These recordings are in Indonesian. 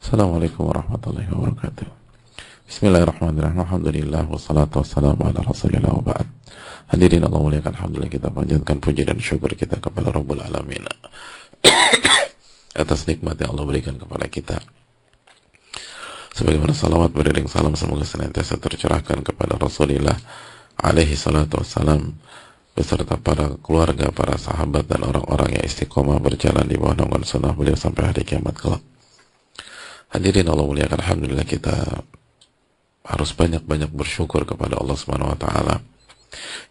Assalamualaikum warahmatullahi wabarakatuh. Bismillahirrahmanirrahim. Alhamdulillah wassalatu wassalamu ala Rasulillah wa ba'd. Hadirin Allah muliakan, alhamdulillah kita panjatkan puji dan syukur kita kepada Rabbul Alamin atas nikmat yang Allah berikan kepada kita. Sebagaimana salawat beriring salam semoga senantiasa tercurahkan kepada Rasulullah alaihi salatu wassalam beserta para keluarga, para sahabat dan orang-orang yang istiqomah berjalan di bawah naungan sunnah beliau sampai hari kiamat kelak. Hadirin Allah muliakan, alhamdulillah kita harus banyak-banyak bersyukur kepada Allah Subhanahu wa taala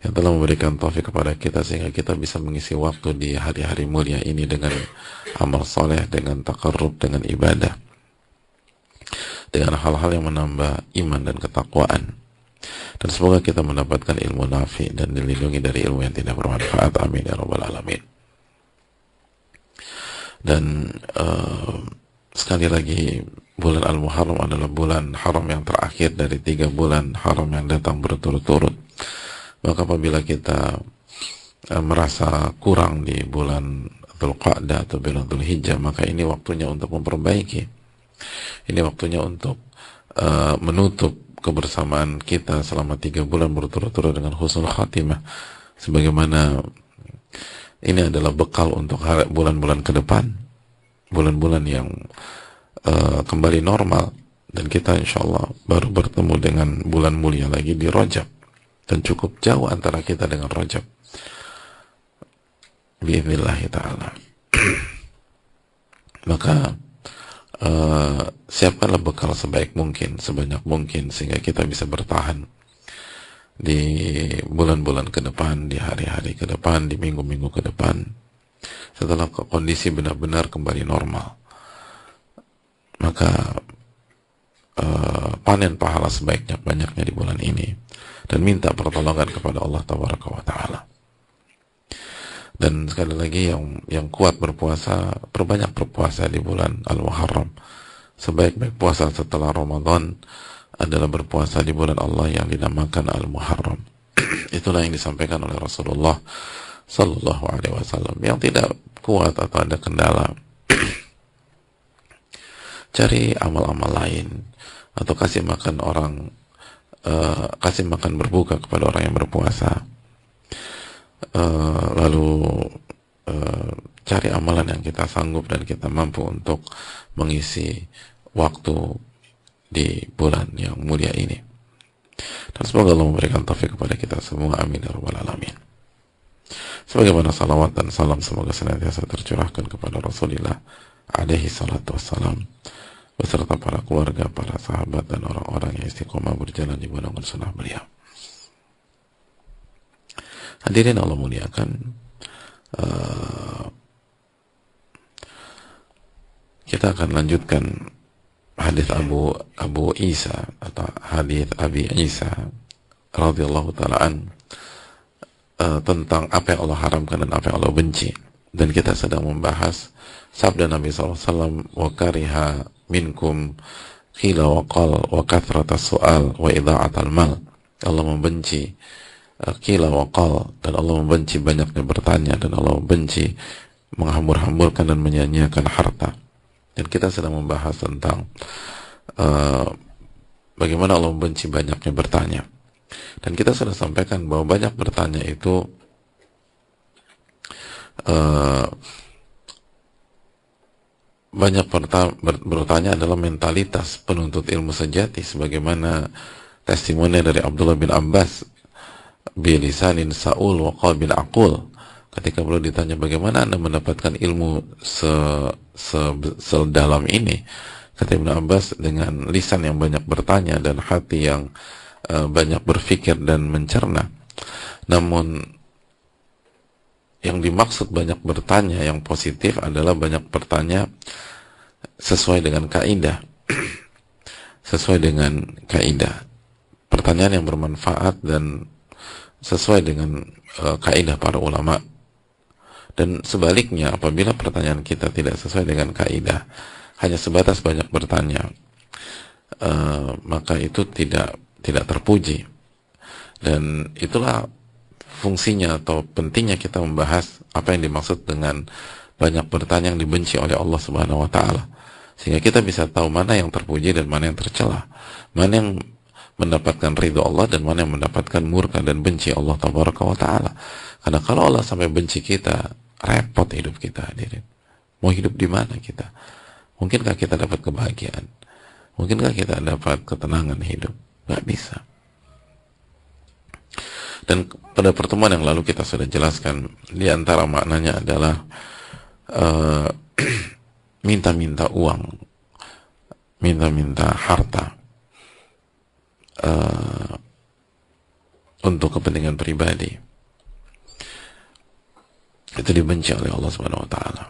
yang telah memberikan taufik kepada kita sehingga kita bisa mengisi waktu di hari-hari mulia ini dengan amal soleh, dengan taqarrub, dengan ibadah, dengan hal-hal yang menambah iman dan ketakwaan. Dan semoga kita mendapatkan ilmu nafi dan dilindungi dari ilmu yang tidak bermanfaat. Amin ya rabbal alamin. Dan sekali lagi, bulan Al-Muharram adalah bulan haram yang terakhir dari 3 bulan haram yang datang berturut-turut. Maka apabila kita merasa kurang di bulan Dzulqa'dah atau bulan Dzulhijjah, maka ini waktunya untuk memperbaiki. Ini waktunya untuk menutup kebersamaan kita selama 3 bulan berturut-turut dengan husnul khatimah. Sebagaimana ini adalah bekal untuk bulan-bulan ke depan, bulan-bulan yang kembali normal, dan kita insya Allah baru bertemu dengan bulan mulia lagi di Rajab, dan cukup jauh antara kita dengan Rajab biidznillah ta'ala. Maka siapkanlah bekal sebaik mungkin, sebanyak mungkin, sehingga kita bisa bertahan di bulan-bulan ke depan, di hari-hari ke depan, di minggu-minggu ke depan, setelah kondisi benar-benar kembali normal. Maka panen pahala sebaik-banyaknya di bulan ini dan minta pertolongan kepada Allah Tabaraka wa Ta'ala. Dan sekali lagi, yang kuat berpuasa, perbanyak berpuasa di bulan Al-Muharram. Sebaik-baik puasa setelah Ramadan adalah berpuasa di bulan Allah yang dinamakan Al-Muharram. Itulah yang disampaikan oleh Rasulullah Sallallahu Alaihi Wasallam. Yang tidak kuat atau ada kendala, cari amal-amal lain, atau kasih makan orang, kasih makan berbuka kepada orang yang berpuasa. Lalu cari amalan yang kita sanggup dan kita mampu untuk mengisi waktu di bulan yang mulia ini. Dan semoga Allah memberikan taufik kepada kita semua. Amin ya rabbal alamin. Sebagaimana salawat dan salam semoga senantiasa tercurahkan kepada Rasulullah alaihi salatu wassalam beserta para keluarga, para sahabat dan orang-orang yang istiqomah berjalan di bawah naungan sunnah beliau. Hadirin Allah muliakan, kita akan lanjutkan hadis Abu Isa atau hadis Abi Isa radhiyallahu taala an tentang apa yang Allah haramkan dan apa yang Allah benci. Dan kita sedang membahas sabda Nabi SAW, wa kariha minkum qila wa qal wa kathratas su'al wa idha'atal mal. Allah membenci qila wa qal, dan Allah membenci banyaknya bertanya, dan Allah membenci menghambur-hamburkan dan menyia-nyiakan harta. Dan kita sedang membahas tentang bagaimana Allah membenci banyaknya bertanya. Dan kita sudah sampaikan bahwa banyak bertanya itu banyak bertanya adalah mentalitas penuntut ilmu sejati, sebagaimana testimoni dari Abdullah bin Abbas, bilisanin sa'ul wa qalbin aqul, ketika beliau ditanya bagaimana Anda mendapatkan ilmu sedalam ini, kata Ibn Abbas, dengan lisan yang banyak bertanya dan hati yang banyak berpikir dan mencerna. Namun yang dimaksud banyak bertanya yang positif adalah banyak bertanya sesuai dengan kaidah, sesuai dengan kaidah, pertanyaan yang bermanfaat dan sesuai dengan kaidah para ulama. Dan sebaliknya, apabila pertanyaan kita tidak sesuai dengan kaidah, hanya sebatas banyak bertanya, maka itu tidak terpuji. Dan itulah fungsinya atau pentingnya kita membahas apa yang dimaksud dengan banyak bertanya yang dibenci oleh Allah Subhanahu wa taala. sehingga kita bisa tahu mana yang terpuji dan mana yang tercela, mana yang mendapatkan ridho Allah dan mana yang mendapatkan murka dan benci Allah tabaraka wa ta'ala. Karena kalau Allah sampai benci kita, repot hidup kita, hadirin. Mau hidup di mana kita? Mungkinkah kita dapat kebahagiaan? Mungkinkah kita dapat ketenangan hidup? Gak bisa. Dan pada pertemuan yang lalu kita sudah jelaskan, di antara maknanya adalah minta-minta uang, minta-minta harta untuk kepentingan pribadi, itu dibenci oleh Allah Subhanahu wa taala.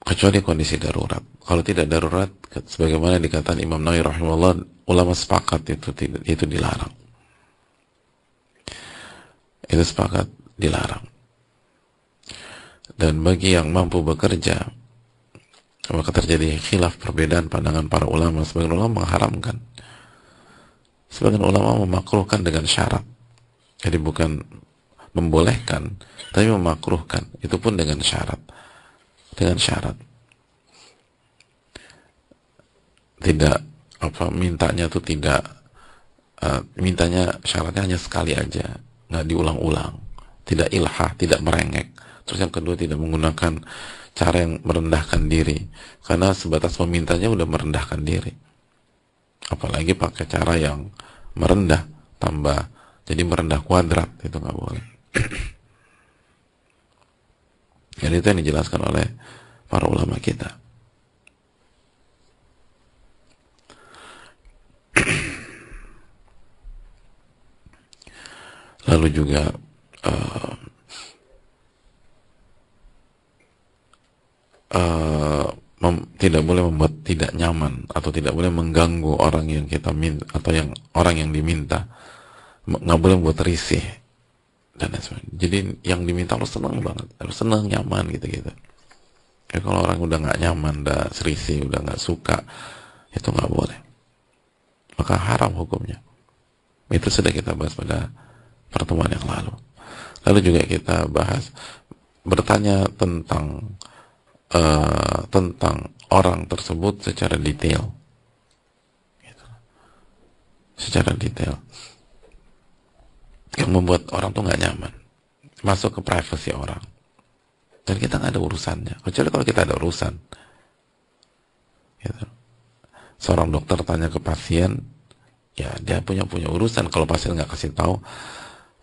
Kecuali kondisi darurat. Kalau tidak darurat, sebagaimana dikatakan Imam Nawawi rahimahullah, ulama sepakat itu dilarang. Itu sepakat dilarang. Dan bagi yang mampu bekerja, maka terjadi khilaf, perbedaan pandangan para ulama. Sebagian ulama mengharamkan, sebagian ulama memakruhkan dengan syarat. Jadi bukan membolehkan, tapi memakruhkan. Itu pun dengan syarat. Dengan syarat. Tidak mintanya tuh tidak mintanya syaratnya hanya sekali aja, nggak diulang-ulang, tidak ilhah, tidak merengek. Terus yang kedua, tidak menggunakan cara yang merendahkan diri, karena sebatas memintanya udah merendahkan diri. Apalagi pakai cara yang merendah tambah jadi merendah kuadrat, itu nggak boleh. Jadi itu yang dijelaskan oleh para ulama kita. Lalu juga tidak boleh membuat tidak nyaman atau tidak boleh mengganggu orang yang kita minta atau yang orang yang diminta. Nggak boleh membuat risih dan sebagainya. Jadi yang diminta harus senang banget, harus senang, nyaman gitu-gitu. Ya, kalau orang udah nggak nyaman, udah risih, udah nggak suka, itu nggak boleh. Maka haram hukumnya. Itu sudah kita bahas pada pertemuan yang lalu. Lalu juga kita bahas bertanya tentang orang tersebut secara detail, gitu. Secara detail, yang membuat orang tuh nggak nyaman, masuk ke privasi orang, dan kita nggak ada urusannya. Kecuali kalau kita ada urusan, gitu. Seorang dokter tanya ke pasien, ya dia punya urusan. Kalau pasien nggak kasih tahu,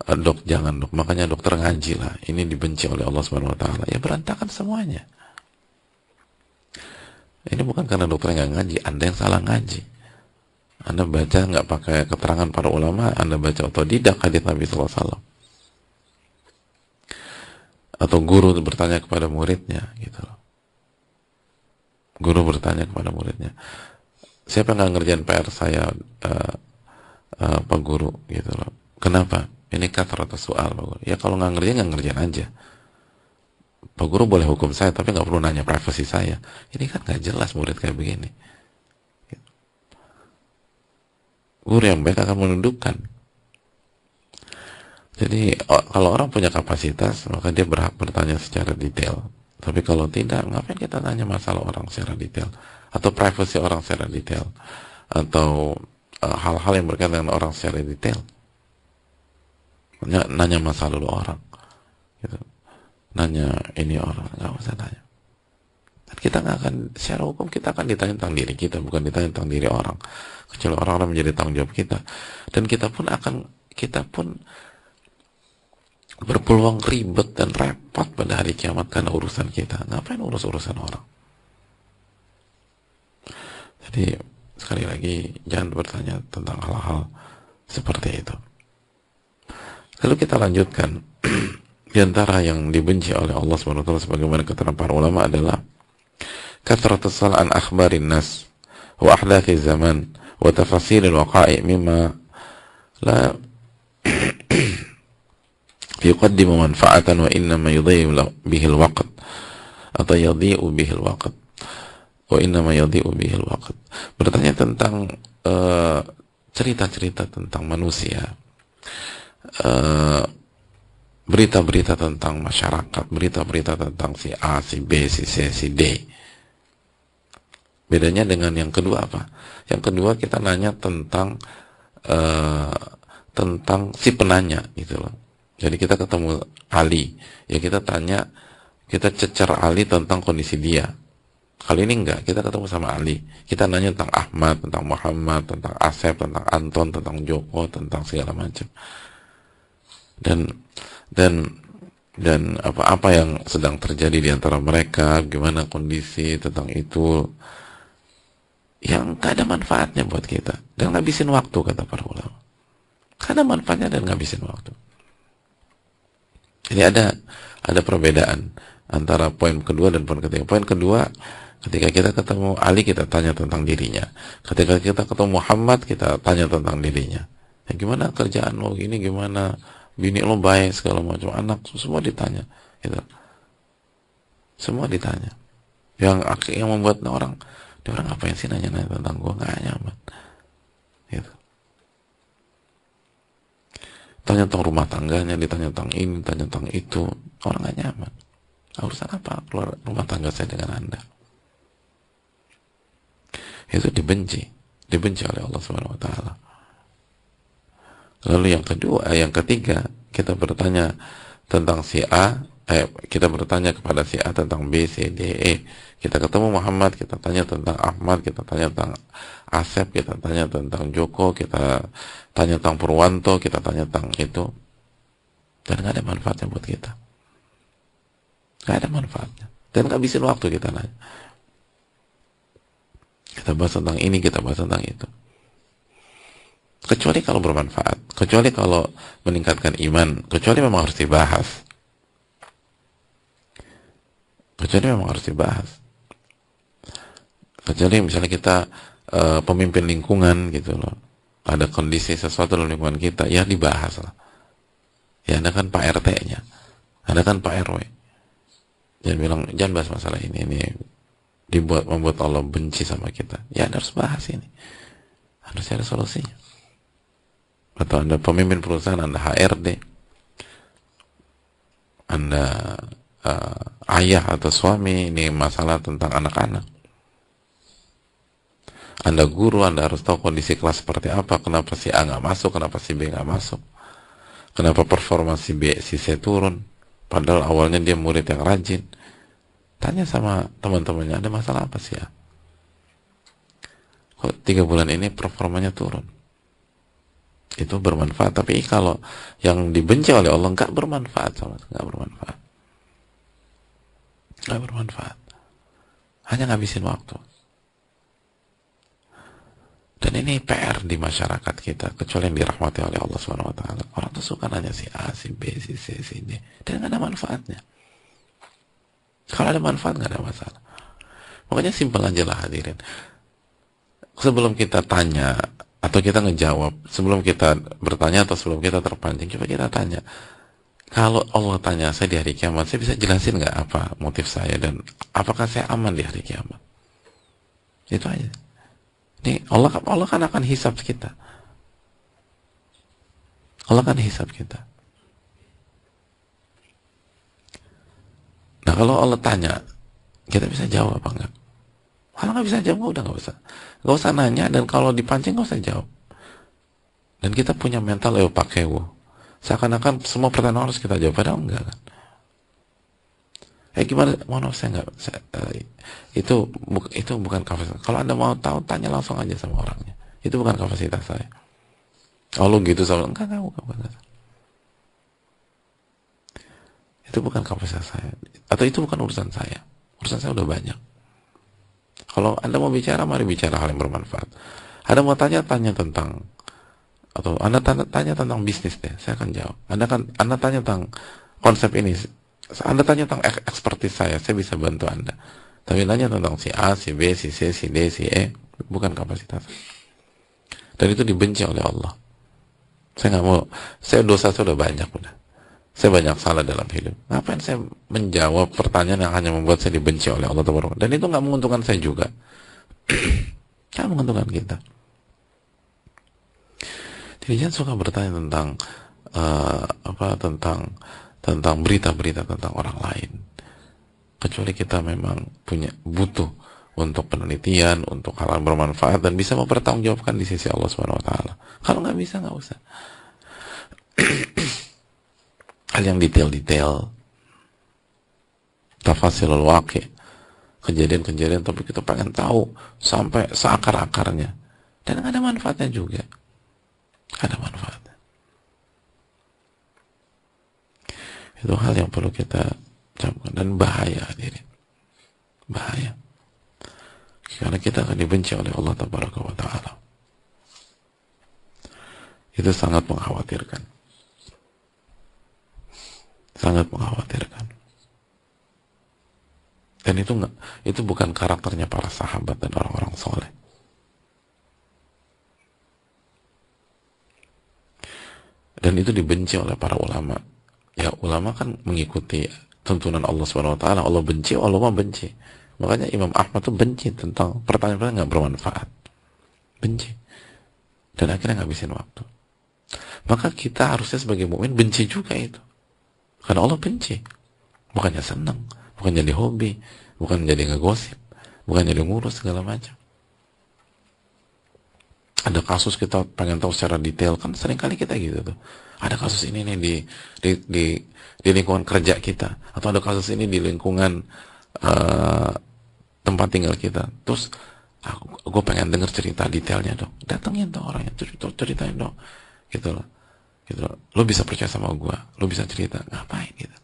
dok jangan dok, makanya dokter ngaji lah. Ini dibenci oleh Allah Subhanahu Wa Taala. Ya berantakan semuanya. Ini bukan karena dokter nggak ngaji, Anda yang salah ngaji. Anda baca nggak pakai keterangan para ulama, Anda baca otodidak hadits Nabi SAW. Atau guru bertanya kepada muridnya, gitu loh. Guru bertanya kepada muridnya, siapa yang nggak ngerjain PR saya, Pak Guru, gitu loh. Kenapa? Ini kathratus soal, Pak Guru. Ya kalau nggak ngerjain aja. Pak Guru boleh hukum saya, tapi nggak perlu nanya privasi saya. Ini kan nggak jelas murid kayak begini. Guru yang baik akan menundukkan. Jadi kalau orang punya kapasitas, maka dia berhak bertanya secara detail. Tapi kalau tidak, ngapain kita tanya masalah orang secara detail, atau privasi orang secara detail, atau hal-hal yang berkaitan dengan orang secara detail. Nanya masa lalu orang, gitu. Nanya ini orang, nggak usah tanya. Dan kita nggak akan, secara hukum kita akan ditanya tentang diri kita, bukan ditanya tentang diri orang. Kecuali orang-orang menjadi tanggung jawab kita, dan kita pun berpeluang ribet dan repot pada hari kiamat karena urusan kita. Ngapain urusan orang? Jadi sekali lagi, jangan bertanya tentang hal-hal seperti itu. Lalu kita lanjutkan. Di antara yang dibenci oleh Allah SWT sebagaimana keterangan para ulama adalah kathratus sal an akhbarin nas wa ahdathi zaman wa tafasilil waqa'i mimma la yuqaddimu manfa'atan wa innama yudhi'u bihil waqt, atau yudhi'u bihil waqt wa innama yudhi'u bihil waqt. Bertanya tentang cerita-cerita tentang manusia, berita-berita tentang masyarakat, berita-berita tentang si A, si B, si C, si D. Bedanya dengan yang kedua apa? Yang kedua kita nanya tentang si penanya gitu loh. Jadi kita ketemu Ali, ya kita tanya, kita cecer Ali tentang kondisi dia. Kali ini enggak, kita ketemu sama Ali, kita nanya tentang Ahmad, tentang Muhammad, tentang Asep, tentang Anton, tentang Joko, tentang segala macam. Dan dan apa yang sedang terjadi di antara mereka, gimana kondisi tentang itu, yang gak ada manfaatnya buat kita dan ngabisin waktu, kata para ulama. Gak ada manfaatnya dan ngabisin waktu. Jadi ada perbedaan antara poin kedua dan poin ketiga. Poin kedua, ketika kita ketemu Ali kita tanya tentang dirinya. Ketika kita ketemu Muhammad kita tanya tentang dirinya. Ya, gimana kerjaan lo gini, gimana bini lo baik, segala macam, anak semua ditanya. Gitu. Semua ditanya. Yang membuat orang apa yang sih nanya-nanya tentang gue, nggak nyaman. Gitu. Tanya tentang rumah tangganya, ditanya tentang ini, tanya tentang itu, orang nggak nyaman. Urusan apa keluar rumah tangga saya dengan Anda? Itu dibenci oleh Allah Subhanahu Wa Taala. Lalu yang ketiga, kita bertanya tentang si A, kita bertanya kepada si A tentang B, C, D, E. Kita ketemu Muhammad, kita tanya tentang Ahmad, kita tanya tentang Asep, kita tanya tentang Joko, kita tanya tentang Purwanto, kita tanya tentang itu. Dan nggak ada manfaatnya buat kita. Nggak ada manfaatnya. Dan nggak habisin waktu kita nanya. Kita bahas tentang ini, kita bahas tentang itu. Kecuali kalau bermanfaat, kecuali kalau meningkatkan iman, kecuali memang harus dibahas. Kecuali memang harus dibahas. Kecuali misalnya kita pemimpin lingkungan gitu loh, ada kondisi sesuatu dalam lingkungan kita, ya dibahas lah. Ya Anda kan Pak RT-nya, Anda kan Pak RW, jangan bilang jangan bahas masalah ini membuat Allah benci sama kita. Ya Anda harus bahas ini, harus ada solusinya. Atau Anda pemimpin perusahaan, Anda HRD, Anda ayah atau suami, ini masalah tentang anak-anak. Anda guru, Anda harus tahu kondisi kelas seperti apa, kenapa si A nggak masuk, kenapa si B nggak masuk, kenapa performa si B, si C turun, padahal awalnya dia murid yang rajin. Tanya sama teman-temannya, ada masalah apa sih ya? Kok 3 bulan ini performanya turun? Itu bermanfaat. Tapi kalau yang dibenci oleh Allah nggak bermanfaat, nggak bermanfaat, nggak bermanfaat, hanya ngabisin waktu. Dan ini PR di masyarakat kita, kecuali yang dirahmati oleh Allah Subhanahu Wa Taala. Orang tuh suka nanya si A, si B, si C, si D, dan nggak ada manfaatnya. Kalau ada manfaat nggak ada masalah. Makanya simpel aja lah hadirin. Sebelum kita tanya atau kita ngejawab, sebelum kita bertanya atau sebelum kita terpancing, coba kita tanya. Kalau Allah tanya saya di hari kiamat, saya bisa jelasin nggak apa motif saya dan apakah saya aman di hari kiamat? Itu aja. Ini Allah kan akan hisab kita. Allah kan hisab kita. Nah kalau Allah tanya, kita bisa jawab apa enggak? Kalau nggak bisa jawab, udah nggak usah nanya, dan kalau dipancing nggak usah jawab. Dan kita punya mental pakai seakan-akan semua pertanyaan harus kita jawab, padahal enggak kan? Gimana? Mohon maaf, itu bukan kapasitas. Kalau Anda mau tahu, tanya langsung aja sama orangnya. Itu bukan kapasitas saya. Oh lu gitu sama enggak, bukan. Itu bukan kapasitas saya. Atau itu bukan urusan saya. Urusan saya udah banyak. Kalau Anda mau bicara, mari bicara hal yang bermanfaat. Anda mau tanya tentang, atau Anda tanya tentang bisnis deh, saya akan jawab. Anda tanya tentang konsep ini, Anda tanya tentang ekspertis saya bisa bantu Anda. Tapi tanya tentang si A, si B, si C, si D, si E, bukan kapasitas. Dan itu dibenci oleh Allah. Saya nggak mau, dosa saya udah banyak udah. Saya banyak salah dalam hidup. Ngapain saya menjawab pertanyaan yang hanya membuat saya dibenci oleh Allah Taala? Dan itu nggak menguntungkan saya juga. Nggak menguntungkan kita. Jadi jangan suka bertanya tentang tentang berita-berita tentang orang lain, kecuali kita memang butuh untuk penelitian, untuk hal yang bermanfaat dan bisa mempertanggungjawabkan di sisi Allah Subhanahu wa taala. Kalau nggak bisa, nggak usah. Hal yang detail-detail, tafasilul waqi', kejadian-kejadian, tapi kita pengen tahu sampai seakar-akarnya, dan nggak ada manfaatnya juga. Ada manfaatnya. Itu hal yang perlu kita camkan, dan bahaya hadirin. Bahaya. Karena kita akan dibenci oleh Allah Tabaraka wa Ta'ala. Itu sangat mengkhawatirkan. Sangat mengkhawatirkan. Dan itu bukan karakternya para sahabat dan orang-orang soleh. Dan itu dibenci oleh para ulama. Ya, ulama kan mengikuti tuntunan Allah Subhanahu wa taala. Allah benci, Allah mah benci. Makanya Imam Ahmad tuh benci tentang pertanyaan-pertanyaan nggak bermanfaat. Benci. Dan akhirnya ngabisin waktu. Maka kita harusnya sebagai mukmin benci juga itu. Karena Allah benci. Bukannya senang, bukan jadi hobi, bukan jadi ngegosip, bukan jadi ngurus segala macam. Ada kasus kita pengen tahu secara detail, kan seringkali kita gitu tuh. Ada kasus ini nih di lingkungan kerja kita, atau ada kasus ini di lingkungan tempat tinggal kita. Terus gue pengen denger cerita detailnya dong. Datengin dong orangnya, ceritain dong. Gitu loh. Gitu loh. Lo bisa percaya sama gue, lo bisa cerita. Ngapain gitu?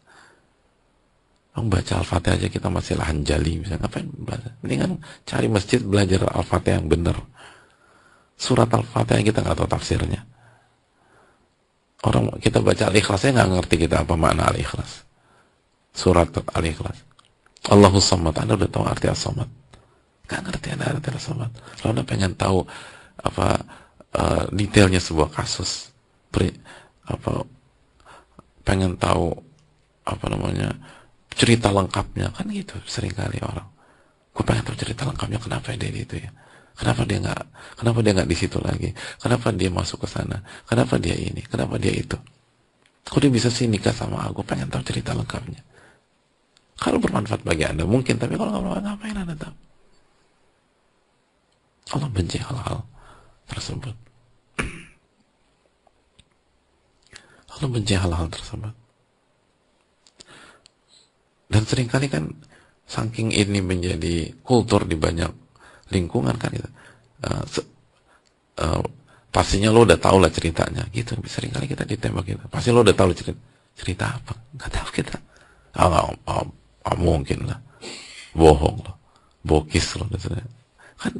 Lo baca Al-Fatihah aja kita masih lahan jali, misalnya ngapain baca? Mendingan cari masjid belajar Al-Fatihah yang bener. Surat Al-Fatihah kita nggak tahu tafsirnya. Orang kita baca Al-Ikhlasnya nggak ngerti kita apa makna Al-Ikhlas. Surat Al-Ikhlas. Allahus Samad, Anda udah tahu arti As-Samad? Nggak ngerti Anda arti As-Samad. Kalau Anda pengen tahu apa detailnya sebuah kasus, pengen tahu apa namanya cerita lengkapnya, kan gitu seringkali orang. Gue pengen tahu cerita lengkapnya, kenapa dia itu ya? Kenapa dia nggak di situ lagi? Kenapa dia masuk ke sana? Kenapa dia ini? Kenapa dia itu? Kok dia bisa sih nikah sama aku? Pengen tahu cerita lengkapnya. Kalau bermanfaat bagi Anda mungkin, tapi kalau nggak bermanfaat, ngapain Anda tahu? Allah benci hal-hal tersebut. Allah benci hal-hal tersebut. Dan seringkali kan saking ini menjadi kultur di banyak lingkungan kan itu. Pastinya lo udah tahu lah ceritanya gitu. Seringkali kita ditembak gitu. Pasti lo udah tahu cerita apa? Nggak tahu kita. Mungkin lah. Bohong lo. Bokis lo. Kan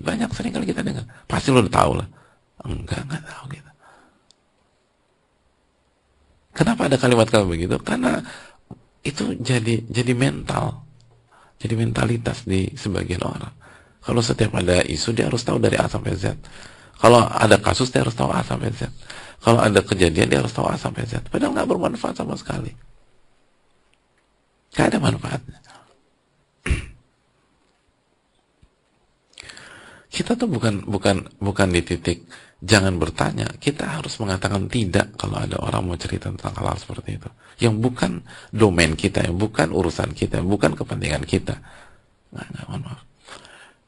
banyak seringkali kita dengar. Pasti lo udah tahu lah. Enggak tahu gitu. Kenapa ada kalimat-kalimat begitu? Karena itu jadi mental. Jadi mentalitas di sebagian orang. Kalau setiap ada isu dia harus tahu dari A sampai Z. Kalau ada kasus dia harus tahu A sampai Z. Kalau ada kejadian dia harus tahu A sampai Z. Padahal nggak bermanfaat sama sekali. Nggak ada manfaatnya. Kita tuh bukan di titik jangan bertanya. Kita harus mengatakan tidak kalau ada orang mau cerita tentang hal-hal seperti itu. Yang bukan domain kita, yang bukan urusan kita, yang bukan kepentingan kita. Nggak, mohon maaf.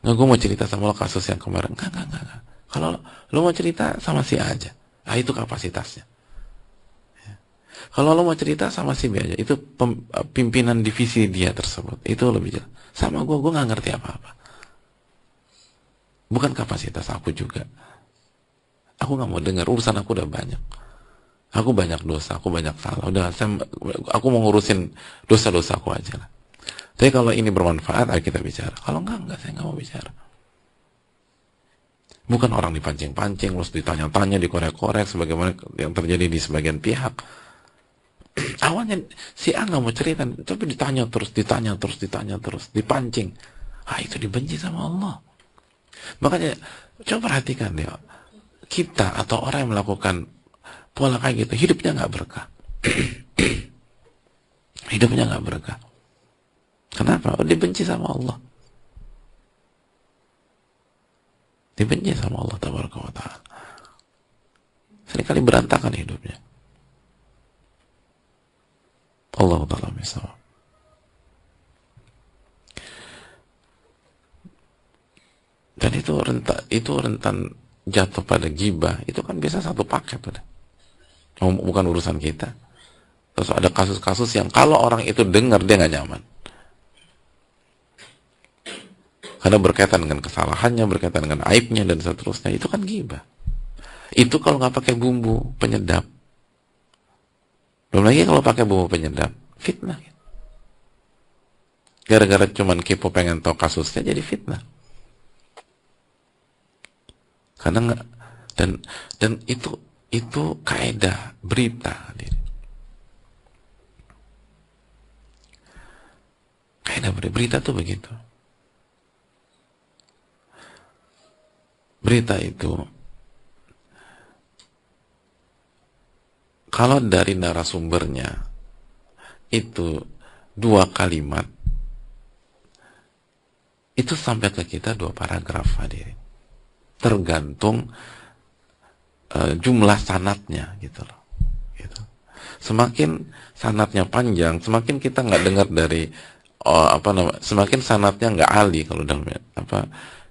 Nggak, gue mau cerita sama lo kasus yang kemarin. Enggak. Kalau lo mau cerita sama si A aja, itu kapasitasnya. Ya. Kalau lo mau cerita sama si B aja, itu pimpinan divisi dia tersebut. Itu lebih jelas. Sama gue nggak ngerti apa-apa. Bukan kapasitas aku juga. Aku nggak mau dengar, urusan aku udah banyak. Aku banyak dosa, aku banyak salah. Aku mau ngurusin dosa-dosa aku aja lah. Tapi kalau ini bermanfaat, ayo kita bicara. Kalau enggak, saya nggak mau bicara. Bukan orang dipancing-pancing, terus ditanya-tanya, dikorek-korek, sebagaimana yang terjadi di sebagian pihak. Awalnya si A nggak mau cerita, tapi ditanya terus, dipancing. Itu dibenci sama Allah. Makanya, coba perhatikan deh, kita atau orang yang melakukan pola kayak gitu, hidupnya nggak berkah. Hidupnya nggak berkah. Kenapa? Dibenci sama Allah. Dibenci sama Allah Tabaraka wa Ta'ala. Seringkali berantakan hidupnya. Allah Ta'ala misal. Dan itu rentan jatuh pada gibah. Itu kan biasa satu paket udah. Bukan urusan kita. Terus ada kasus-kasus yang kalau orang itu dengar dia nggak nyaman. Karena berkaitan dengan kesalahannya, berkaitan dengan aibnya dan seterusnya. Itu kan gibah. Itu kalau nggak pakai bumbu penyedap. Belum lagi kalau pakai bumbu penyedap, fitnah. Gara-gara cuman kepo pengen tahu kasusnya jadi fitnah. Karena nggak, dan itu kaidah berita. Kaidah berita tuh begitu. Berita itu kalau dari narasumbernya itu 2 kalimat, itu sampai ke kita 2 paragraf hadirin. Tergantung jumlah sanatnya gitu loh. Gitu. Semakin sanatnya panjang, semakin kita nggak dengar dari semakin sanatnya nggak ahli kalau dalam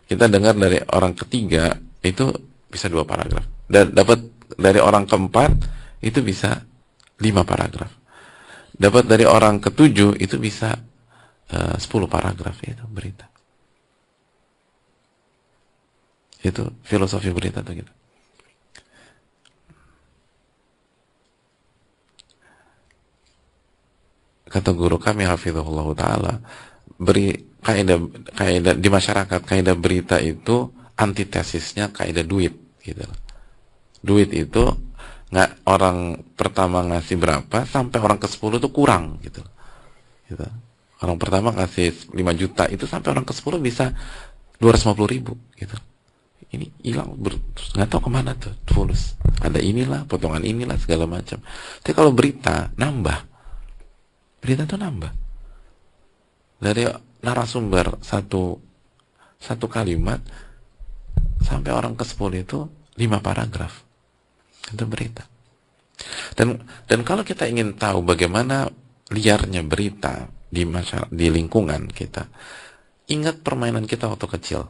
kita dengar dari orang ketiga itu bisa 2 paragraf. Dan dapat dari orang keempat itu bisa 5 paragraf. Dapat dari orang ketujuh itu bisa 10 paragraf itu berita. Itu filosofi berita tuh gitu. Kata guru kami hafizahullah ta'ala, kaidah di masyarakat, kaidah berita itu antitesisnya kaidah duit gitu. Duit itu nggak orang pertama ngasih berapa sampai orang ke-10 itu kurang gitu. Gitu. Orang pertama ngasih 5 juta itu sampai orang ke-10 bisa 250.000 gitu. Ini hilang, nggak tahu kemana tuh fulus. Ada inilah, potongan inilah segala macam. Tapi kalau berita nambah, berita tuh nambah. Dari narasumber satu kalimat sampai orang ke-10 itu 5 paragraf. Itu berita. Dan kalau kita ingin tahu bagaimana liarnya berita di lingkungan kita, ingat permainan kita waktu kecil.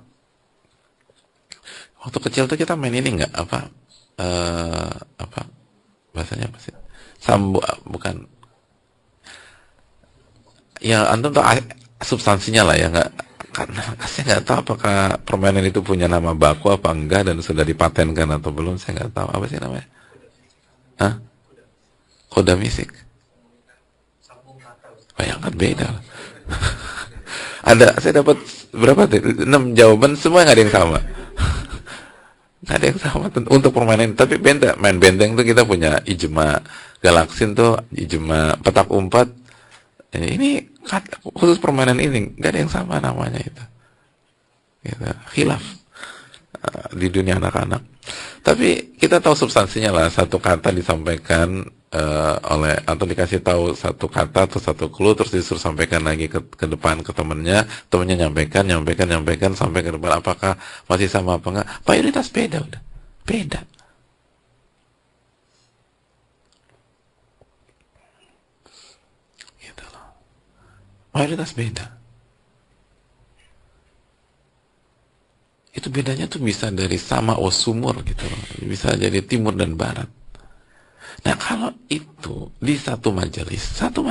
Waktu kecil tuh kita main ini nggak bahasanya apa sih? Bukan. Ya antum tuh substansinya lah ya, nggak, karena saya nggak tahu apakah permainan itu punya nama baku apa enggak dan sudah dipatenkan atau belum, saya nggak tahu apa sih namanya. Hah? Koda misik. Bayangkan beda. Saya dapat berapa tuh? 6 jawaban, semua nggak ada yang sama. Nggak ada yang sama untuk permainan. Tapi main benteng tuh kita punya ijma, galaksin tuh ijma, petak umpat. Ini khusus permainan ini nggak ada yang sama namanya itu. Gitu. Khilaf di dunia anak-anak. Tapi kita tahu substansinya lah. Satu kata disampaikan atau dikasih tahu satu kata atau satu clue, terus disuruh sampaikan lagi ke depan ke temennya nyampaikan sampai ke depan. Apakah masih sama apa enggak? Mayoritas beda udah. Beda. Gitu loh. Mayoritas beda. Itu bedanya tuh bisa dari sama sumur gitu loh. Bisa jadi timur dan barat. Nah kalau itu di satu majelis, satu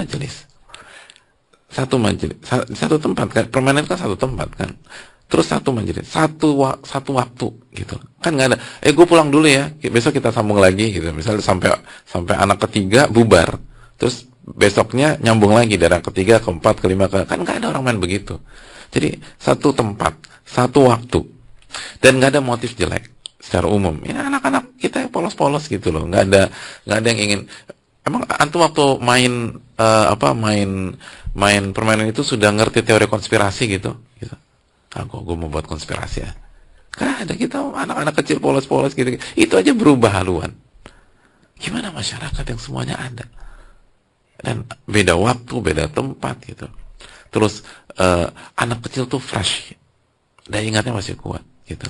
tempat kan, permainan kan satu tempat kan, terus satu majelis, satu waktu gitu kan, nggak ada. Gue pulang dulu ya, besok kita sambung lagi gitu. Misalnya sampai anak ketiga bubar, terus besoknya nyambung lagi dari anak ketiga, keempat, kelima, kan nggak ada orang main begitu. Jadi satu tempat, satu waktu, dan nggak ada motif jelek. Secara umum, ya anak-anak kita polos-polos gitu loh, nggak ada yang ingin. Emang antum waktu main permainan itu sudah ngerti teori konspirasi gitu? Gue mau buat konspirasi ya. Kan ada kita anak-anak kecil polos-polos gitu. Itu aja berubah haluan. Gimana masyarakat yang semuanya ada? Dan beda waktu, beda tempat gitu. Terus anak kecil tuh fresh, daya ingatnya masih kuat gitu.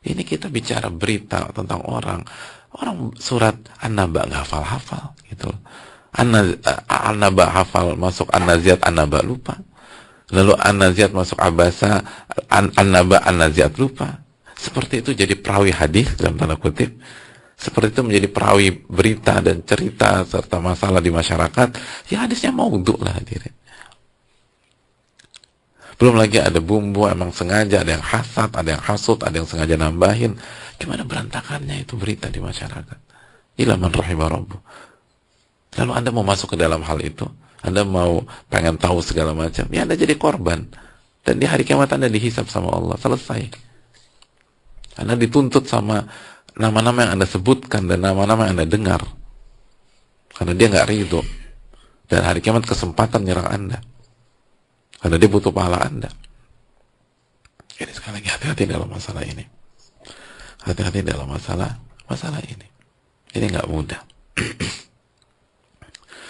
Ini kita bicara berita tentang orang surat An-Naba nggak hafal-hafal gitu. An-Naba hafal, masuk An-Naziat An-Naba lupa. Lalu An-Naziat masuk Abasa, An-Naba An-Naziat lupa. Seperti itu jadi perawi hadis dalam tanda kutip. Seperti itu menjadi perawi berita dan cerita serta masalah di masyarakat. Ya hadisnya maudhu lah hadirin. Belum lagi ada bumbu, emang sengaja, ada yang hasad, ada yang hasut, ada yang sengaja nambahin. Gimana berantakannya itu berita di masyarakat. Ila man rahimah rabbuh. Lalu Anda mau masuk ke dalam hal itu, Anda mau pengen tahu segala macam, ya Anda jadi korban. Dan di hari kiamat Anda dihisab sama Allah, selesai. Anda dituntut sama nama-nama yang Anda sebutkan dan nama-nama yang Anda dengar. Karena dia nggak ridho. Dan hari kiamat kesempatan nyerang Anda. Karena dia butuh pahala Anda. Jadi sekali lagi hati-hati dalam masalah ini. Hati-hati dalam masalah ini. Ini nggak mudah.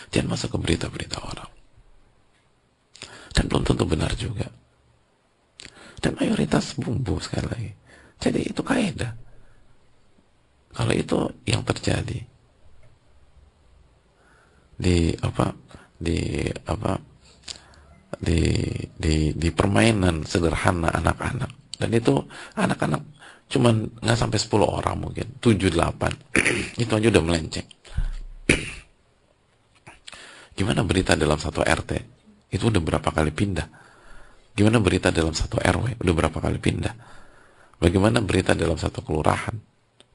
Jangan masuk ke berita-berita orang. Dan belum tentu benar juga. Dan mayoritas bumbu sekali lagi. Jadi itu kaidah. Kalau itu yang terjadi di permainan sederhana anak-anak, dan itu anak-anak cuman nggak sampai 10 orang, mungkin 7-8 itu aja udah melenceng. Gimana berita dalam satu RT itu udah berapa kali pindah? Gimana berita dalam satu RW udah berapa kali pindah? Bagaimana berita dalam satu kelurahan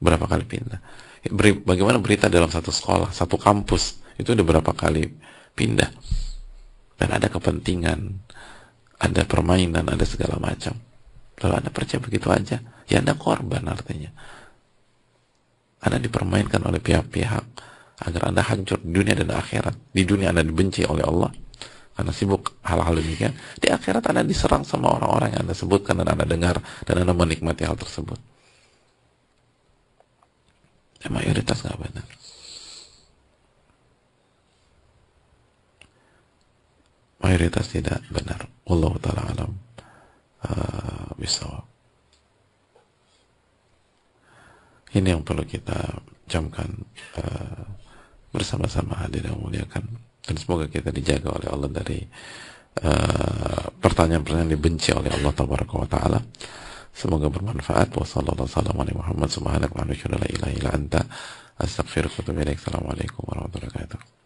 berapa kali pindah? Bagaimana berita dalam satu sekolah, satu kampus itu udah berapa kali pindah? Dan ada kepentingan, ada permainan, ada segala macam. Lalu Anda percaya begitu aja, ya Anda korban artinya. Anda dipermainkan oleh pihak-pihak agar Anda hancur di dunia dan akhirat. Di dunia Anda dibenci oleh Allah karena sibuk hal-hal demikian. Di akhirat Anda diserang sama orang-orang yang Anda sebutkan dan Anda dengar, dan Anda menikmati hal tersebut. Ya, mayoritas nggak benar. Mayoritas tidak benar. Wallahu ta'ala alam bisawab. Ini yang perlu kita camkan bersama-sama, hadir yang muliakan. Dan semoga kita dijaga oleh Allah dari pertanyaan-pertanyaan dibenci oleh Allah tabaraka wa ta'ala. Semoga bermanfaat. Wassalamualaikum warahmatullahi wabarakatuh. Assalamualaikum warahmatullahi wabarakatuh.